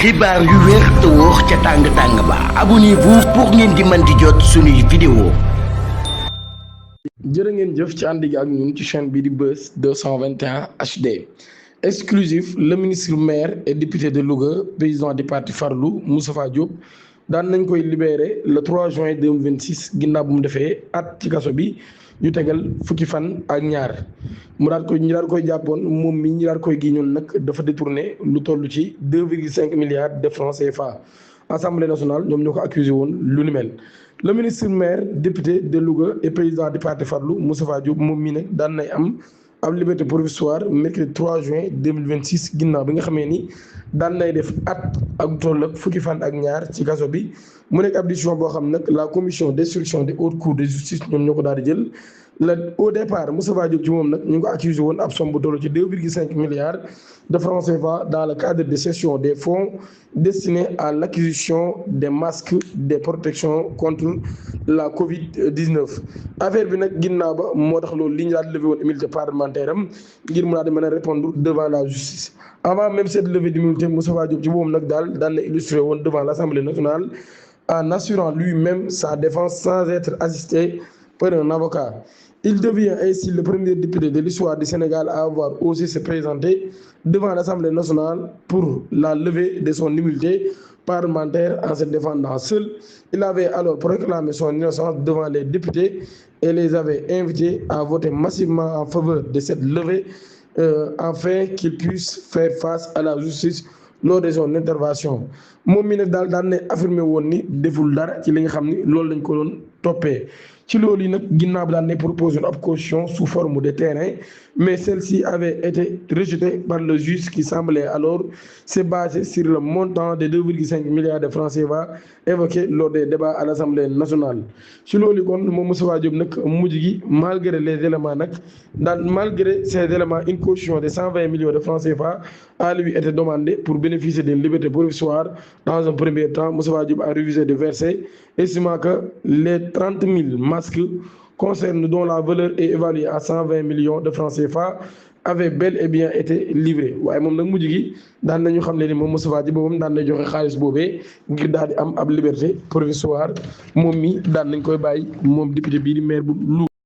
xibaar yu wér te wóor ca tàng ba abonnez-vous pour ngeen di mën di jot suñuy vidéo. jërë ngeen jëf ci ànd gi ak ñun ci chaîne bi di Buzz 221 HD exclusif. Le ministre maire et député de Louga président du parti Farlou Moustapha Diop daan nañ koy libéré le 3 juin 2026 ginnaaw bu mu defee at ci kaso bi ñu tegal fukki fan ak ñaar mu daal koy jàppoon moom mi ñu daal koy giñoon nag dafa détourné lu toll ci 2,5 milliards de francs CFA. Assemblée nationale ñoom ñoo ko accusé woon lu ni mel. Le ministre maire député de Louga et président du parti Farlou Moustapha Diop moom mii nag daan nay am ab liberté provisoire mercredi 3 juin 2026 ginnaaw bi nga xamee ni daan nay def at ak toll ak fukki fan ak ñaar ci kaso bi mu nekk ab décision boo xam nag la commission d'instruction des hautes cours de justice ñoom ñoo ko daal di jël. Au départ Moustapha Diop ci moom nag ñu ngi ko accusé woon ab somme bu toll ci 2,5 milliards de francs CFA dans le cadre de cession des fonds destinés à l'acquisition des masques de protection contre la Covid-19. affaire bi nag ginnaaw ba moo tax loolu li ñu daal di levé woon immunité parlementaire am ngir mu daal di mën a répondre devant la justice. Avant même cette levée d'immunité Moustapha Diop ci moom nag daan na illustré woon devant l'Assemblée nationale en assurant lui-même sa défense sans être assisté par un avocat. Il devient ainsi le premier député de l'histoire du Sénégal à avoir osé se présenter devant l'Assemblée nationale pour la levée de son immunité parlementaire en se défendant seul. Il avait alors proclamé son innocence devant les députés et les avait invités à voter massivement en faveur de cette levée afin qu'ils puissent faire face à la justice lors de son intervention. moom mi nag daan ne affirmé woon ni deful dara ci li nga xam ni loolu lañ ko doon toppee. ci loolu yi nag ginnaaw bi daan ne proposé ab caution sous forme de terrain mais celle-ci avait été rejetée par le juge qui semblait alors se baser sur le montant de 2,5 milliards de francs CFA évoqué lors des débats à l'Assemblée nationale. ci loolu kon moom Moustapha Diop nag mujj gi malgré les éléments nag malgré ces éléments une caution de 120 millions de francs CFA a lui été demandée pour bénéficier d'une liberté provisoire. Dans un premier temps, Moustapha Diop a refusé de verser, estimant que les 30 000 masques concernent dont la valeur est évaluée à 120 millions de francs CFA avaient bel et bien été livrés. waaye moom nag mujj gi daan nañu xam ne ni moom Moustapha Diop moom daan na joxe xaalis boobee ngir daal di am ab liberté provisoire moom mi daan nañ koy bàyyi moom député bii di maire bu Louga.